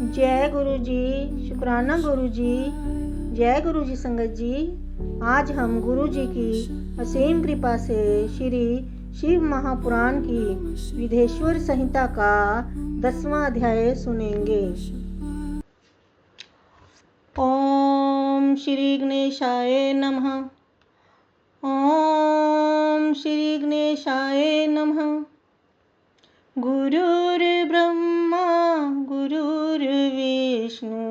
जय गुरु जी, शुक्राना गुरु जी। जय गुरु जी संगत जी। आज हम गुरु जी की असीम कृपा से श्री शिव महापुराण की विदेश्वर संहिता का 10वां अध्याय सुनेंगे। ओम श्री गणेशाय नमः। ओम श्री गणेशाय नमः। गुरुर्ब्रह्मा गुरुर्विष्णु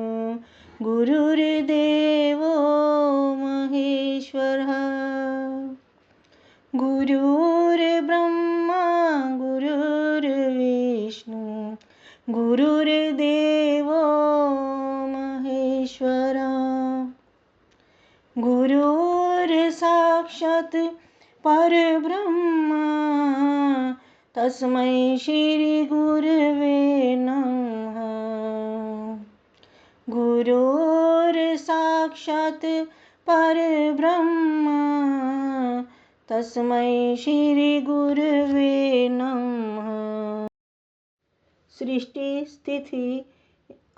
गुरुर्देवो महेश्वरः। गुरुर्ब्रह्मा गुरुर्विष्णु गुरुर्देवो महेश्वरः। गुरुर्साक्षात् परब्रह्म तस्मै श्री गुरवे नमः। गुरुर्साक्षात् परब्रह्म तस्मै श्री गुरवे नमः। सृष्टि स्थिति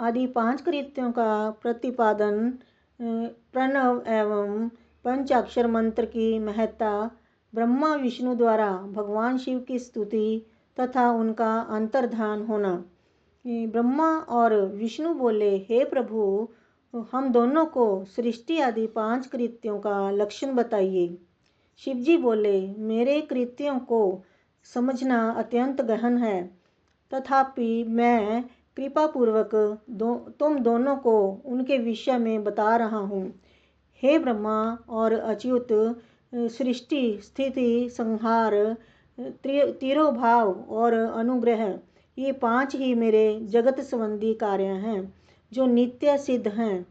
आदि 5 कृत्यों का प्रतिपादन, प्रणव एवं पंचाक्षर मंत्र की महत्ता, ब्रह्मा विष्णु द्वारा भगवान शिव की स्तुति तथा उनका अंतर्धान होना। ब्रह्मा और विष्णु बोले, हे प्रभु, हम दोनों को सृष्टि आदि 5 कृत्यों का लक्षण बताइए। शिवजी बोले, मेरे कृत्यों को समझना अत्यंत गहन है, तथापि मैं कृपापूर्वक तुम दोनों को उनके विषय में बता रहा हूँ। हे ब्रह्मा और अच्युत, सृष्टि स्थिति संहार तिरोभाव और अनुग्रह, ये 5 ही मेरे जगत संबंधी कार्य हैं जो नित्य सिद्ध हैं।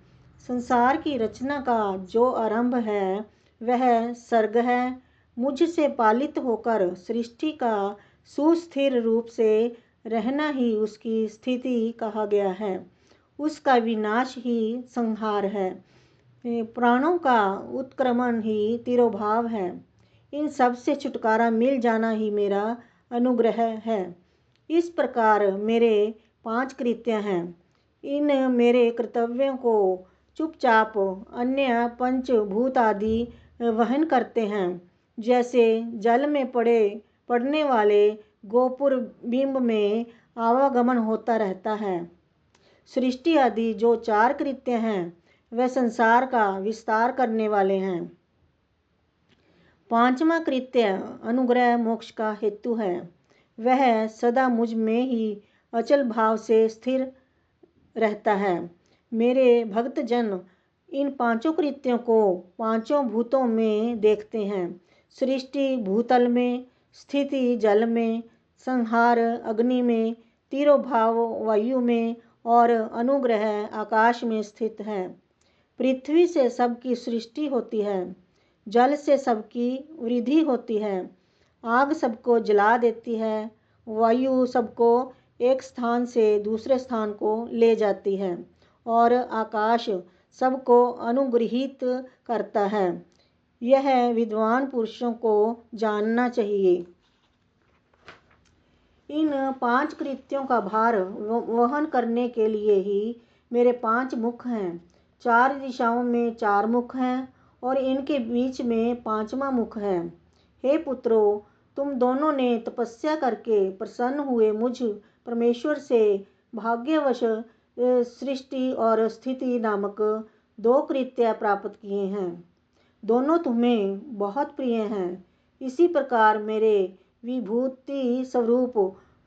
संसार की रचना का जो आरंभ है वह सर्ग है। मुझसे पालित होकर सृष्टि का सुस्थिर रूप से रहना ही उसकी स्थिति कहा गया है। उसका विनाश ही संहार है। प्राणों का उत्क्रमण ही तिरोभाव है। इन सब से छुटकारा मिल जाना ही मेरा अनुग्रह है। इस प्रकार मेरे 5 कृत्य हैं। इन मेरे कर्तव्यों को चुपचाप अन्य पंचभूत आदि वहन करते हैं। जैसे जल में पड़ने वाले गोपुर बिंब में आवागमन होता रहता है। सृष्टि आदि जो 4 कृत्य हैं वह संसार का विस्तार करने वाले हैं। 5वां कृत्य अनुग्रह मोक्ष का हेतु है। वह सदा मुझ में ही अचल भाव से स्थिर रहता है। मेरे भक्तजन इन 5 कृत्यों को 5 भूतों में देखते हैं। सृष्टि भूतल में, स्थिति जल में, संहार अग्नि में, तिरोभाव वायु में और अनुग्रह आकाश में स्थित है। पृथ्वी से सबकी सृष्टि होती है, जल से सबकी वृद्धि होती है, आग सबको जला देती है, वायु सबको एक स्थान से दूसरे स्थान को ले जाती है और आकाश सबको अनुग्रहित करता है। यह विद्वान पुरुषों को जानना चाहिए। इन 5 कृत्यों का भार वहन करने के लिए ही मेरे 5 मुख हैं। 4 दिशाओं में 4 मुख हैं और इनके बीच में 5वां मुख है। हे पुत्रों, तुम दोनों ने तपस्या करके प्रसन्न हुए मुझ परमेश्वर से भाग्यवश सृष्टि और स्थिति नामक 2 कृत्य प्राप्त किए हैं। दोनों तुम्हें बहुत प्रिय हैं। इसी प्रकार मेरे विभूति स्वरूप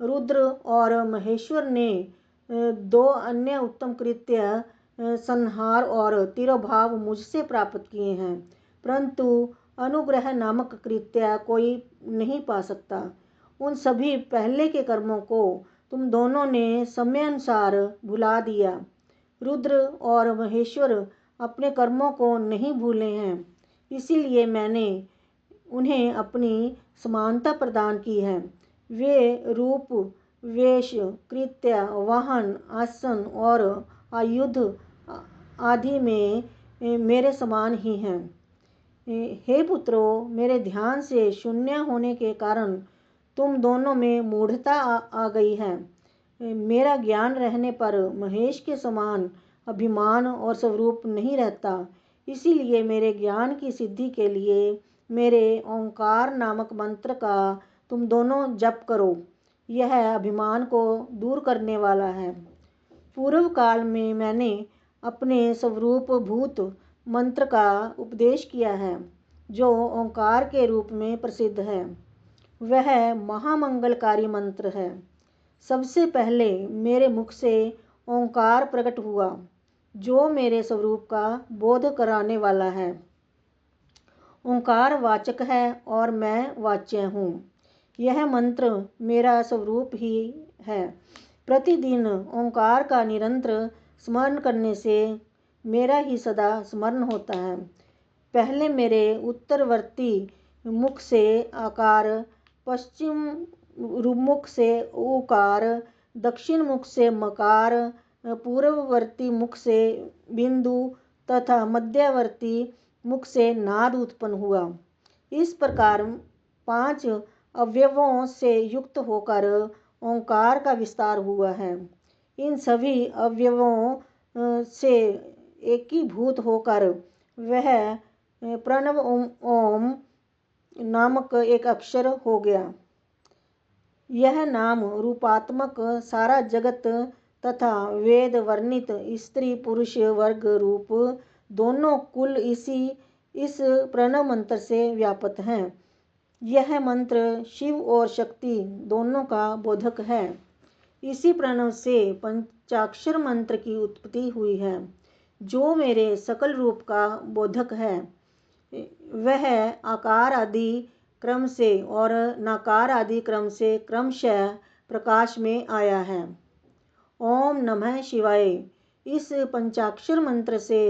रुद्र और महेश्वर ने 2 अन्य उत्तम कृत्य संहार और तिरोभाव मुझसे प्राप्त किए हैं, परंतु अनुग्रह नामक कृत्य कोई नहीं पा सकता। उन सभी पहले के कर्मों को तुम दोनों ने समयानुसार भुला दिया। रुद्र और महेश्वर अपने कर्मों को नहीं भूले हैं, इसीलिए मैंने उन्हें अपनी समानता प्रदान की है। वे रूप, वेश, कृत्य, वाहन, आसन और आयुध आदि में मेरे समान ही हैं। हे पुत्रों, मेरे ध्यान से शून्य होने के कारण तुम दोनों में मूढ़ता आ गई है। मेरा ज्ञान रहने पर महेश के समान अभिमान और स्वरूप नहीं रहता। इसीलिए मेरे ज्ञान की सिद्धि के लिए मेरे ओंकार नामक मंत्र का तुम दोनों जप करो। यह अभिमान को दूर करने वाला है। पूर्व काल में मैंने अपने स्वरूप भूत मंत्र का उपदेश किया है, जो ओंकार के रूप में प्रसिद्ध है। वह महामंगलकारी मंत्र है। सबसे पहले मेरे मुख से ओंकार प्रकट हुआ, जो मेरे स्वरूप का बोध कराने वाला है। ओंकार वाचक है और मैं वाच्य हूँ। यह मंत्र मेरा स्वरूप ही है। प्रतिदिन ओंकार का निरंतर स्मरण करने से मेरा ही सदा स्मरण होता है। पहले मेरे उत्तरवर्ती मुख से आकार, पश्चिम मुख से उकार, दक्षिण मुख से मकार, पूर्ववर्ती मुख से बिंदु तथा मध्यवर्ती मुख से नाद उत्पन्न हुआ। इस प्रकार 5 अवयवों से युक्त होकर ओंकार का विस्तार हुआ है। इन सभी अवयवों से एकीभूत होकर वह प्रणव ओम नामक एक अक्षर हो गया। यह नाम रूपात्मक सारा जगत तथा वेद वर्णित स्त्री पुरुष वर्ग रूप दोनों कुल इस प्रणव मंत्र से व्याप्त हैं। यह मंत्र शिव और शक्ति दोनों का बोधक है। इसी प्रणव से पंचाक्षर मंत्र की उत्पत्ति हुई है, जो मेरे सकल रूप का बोधक है। वह आकार आदि क्रम से और नाकार आदि क्रम से क्रमशः प्रकाश में आया है। ओम नमः शिवाय। इस पंचाक्षर मंत्र से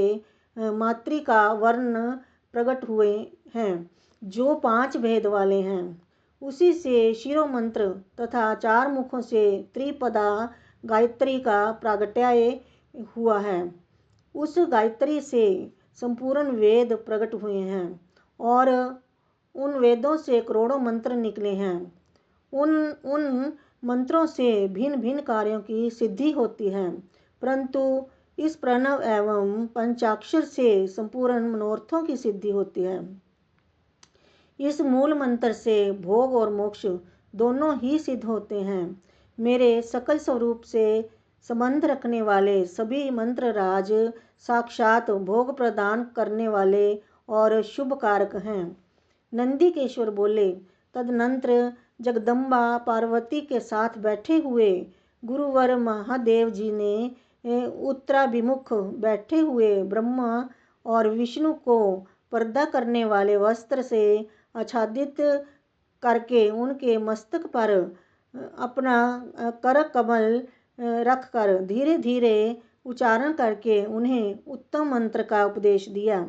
मातृका वर्ण प्रकट हुए हैं, जो 5 भेद वाले हैं। उसी से शिरो मंत्र तथा 4 मुखों से त्रिपदा गायत्री का प्रागट्य हुआ है। उस गायत्री से संपूर्ण वेद प्रकट हुए हैं और उन वेदों से करोड़ों मंत्र निकले हैं। उन मंत्रों से भिन्न भिन्न कार्यों की सिद्धि होती है, परंतु इस प्रणव एवं पंचाक्षर से संपूर्ण मनोरथों की सिद्धि होती है। इस मूल मंत्र से भोग और मोक्ष दोनों ही सिद्ध होते हैं। मेरे सकल स्वरूप से संबंध रखने वाले सभी मंत्र राज साक्षात भोग प्रदान करने वाले और शुभ कारक हैं। नंदीकेश्वर बोले, तदनंतर जगदम्बा पार्वती के साथ बैठे हुए गुरुवर महादेव जी ने उत्तराभिमुख बैठे हुए ब्रह्मा और विष्णु को पर्दा करने वाले वस्त्र से आच्छादित करके उनके मस्तक पर अपना कर कमल रखकर धीरे धीरे उच्चारण करके उन्हें उत्तम मंत्र का उपदेश दिया।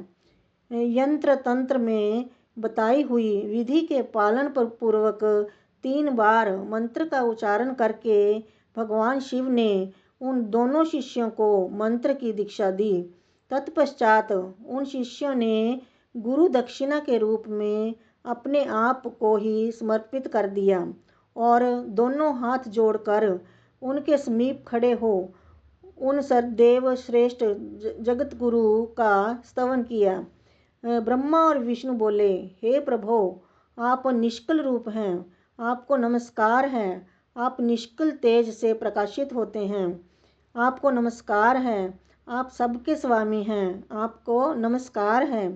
यंत्र तंत्र में बताई हुई विधि के पालन पूर्वक 3 बार मंत्र का उच्चारण करके भगवान शिव ने उन दोनों शिष्यों को मंत्र की दीक्षा दी। तत्पश्चात उन शिष्यों ने गुरु दक्षिणा के रूप में अपने आप को ही समर्पित कर दिया और दोनों हाथ जोड़कर उनके समीप खड़े हो उन सदैव श्रेष्ठ जगत गुरु का स्तवन किया। ब्रह्मा और विष्णु बोले, हे प्रभो, आप निष्कल रूप हैं, आपको नमस्कार है। आप निष्कल तेज से प्रकाशित होते हैं। आपको नमस्कार है। आप सबके स्वामी हैं। आपको नमस्कार है।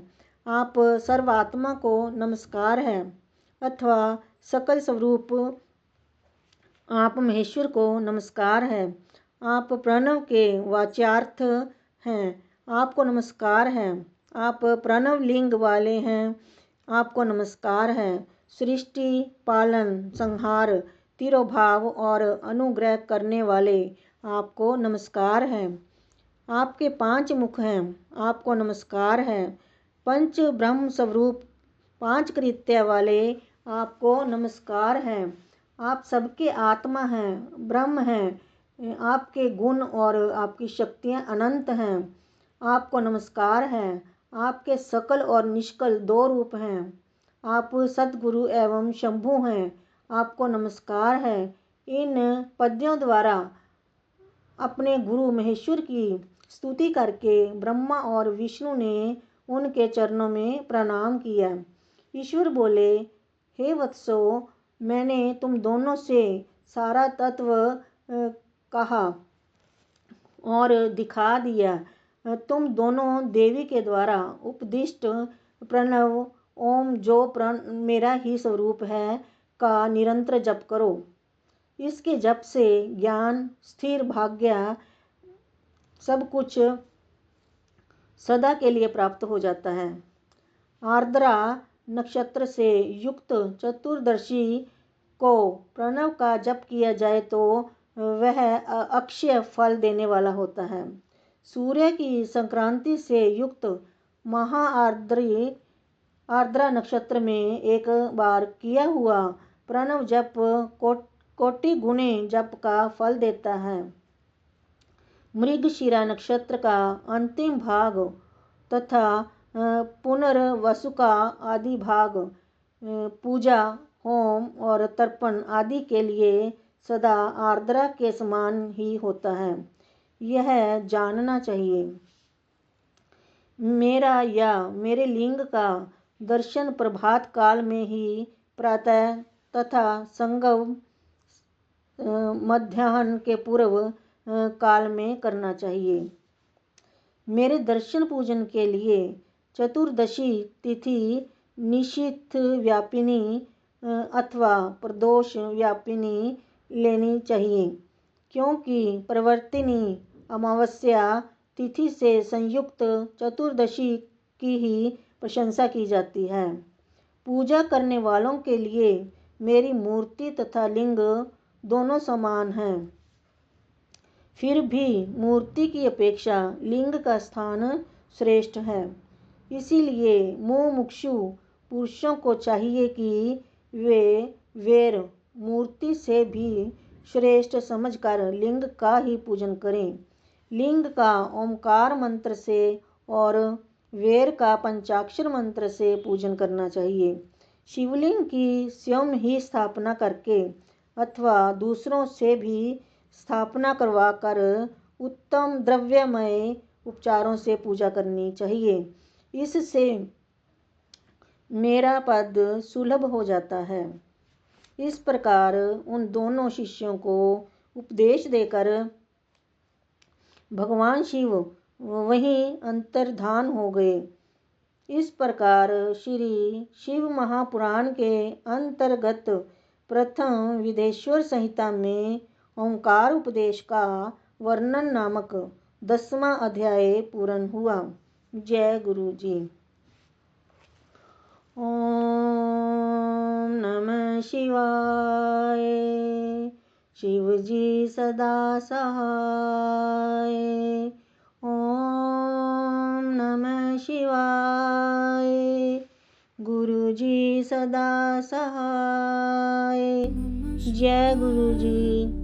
आप सर्वात्मा को नमस्कार है, अथवा सकल स्वरूप आप महेश्वर को नमस्कार है। आप प्रणव के वाच्यार्थ हैं। आपको नमस्कार है। आप प्रणव लिंग वाले हैं। आपको नमस्कार है। सृष्टि, पालन, संहार, तिरोभाव और अनुग्रह करने वाले आपको नमस्कार है। आपके 5 मुख हैं। आपको नमस्कार है। पंच ब्रह्म स्वरूप 5 कृत्य वाले आपको नमस्कार है। आप सबके आत्मा हैं, ब्रह्म हैं। आपके गुण और आपकी शक्तियाँ अनंत हैं। आपको नमस्कार है। आपके सकल और निष्कल 2 रूप हैं। आप सद्गुरु एवं शंभु हैं। आपको नमस्कार है। इन पद्यों द्वारा अपने गुरु महेश्वर की स्तुति करके ब्रह्मा और विष्णु ने उनके चरणों में प्रणाम किया। ईश्वर बोले, हे वत्सो, मैंने तुम दोनों से सारा तत्व कहा और दिखा दिया। तुम दोनों देवी के द्वारा उपदिष्ट प्रणव ओम, जो मेरा ही स्वरूप है, का निरंतर जप करो। इसके जप से ज्ञान, स्थिर भाग्य, सब कुछ सदा के लिए प्राप्त हो जाता है। आर्द्रा नक्षत्र से युक्त चतुर्दशी को प्रणव का जप किया जाए तो वह अक्षय फल देने वाला होता है। सूर्य की संक्रांति से युक्त आर्द्रा नक्षत्र में एक बार किया हुआ प्रणव जप कोटि गुणे जप का फल देता है। मृगशिरा नक्षत्र का अंतिम भाग तथा पुनर्वसु का आदि भाग पूजा, होम और तर्पण आदि के लिए सदा आर्द्रा के समान ही होता है। यह जानना चाहिए। मेरा या मेरे लिंग का दर्शन प्रभात काल में ही प्रातः तथा संगम मध्याह्न के पूर्व काल में करना चाहिए। मेरे दर्शन पूजन के लिए चतुर्दशी तिथि निशीथ व्यापिनी अथवा प्रदोष व्यापिनी लेनी चाहिए, क्योंकि प्रवर्तिनी अमावस्या तिथि से संयुक्त चतुर्दशी की ही प्रशंसा की जाती है। पूजा करने वालों के लिए मेरी मूर्ति तथा लिंग दोनों समान हैं। फिर भी मूर्ति की अपेक्षा लिंग का स्थान श्रेष्ठ है। इसीलिए मुमुक्षु पुरुषों को चाहिए कि वे वेर मूर्ति से भी श्रेष्ठ समझकर लिंग का ही पूजन करें। लिंग का ओमकार मंत्र से और वेर का पंचाक्षर मंत्र से पूजन करना चाहिए। शिवलिंग की स्वयं ही स्थापना करके अथवा दूसरों से भी स्थापना करवाकर उत्तम द्रव्यमय उपचारों से पूजा करनी चाहिए। इससे मेरा पद सुलभ हो जाता है। इस प्रकार उन दोनों शिष्यों को उपदेश देकर भगवान शिव वहीं अंतर्धान हो गए। इस प्रकार श्री शिव महापुराण के अंतर्गत प्रथम विदेश्वर संहिता में ओंकार उपदेश का वर्णन नामक 10वां अध्याय पूर्ण हुआ। जय गुरु जी। ओम नमः शिवाय। शिव जी सदा सहाय। ओम नमः शिवाय। गुरु जी सदा सहाय। जय गुरु जी।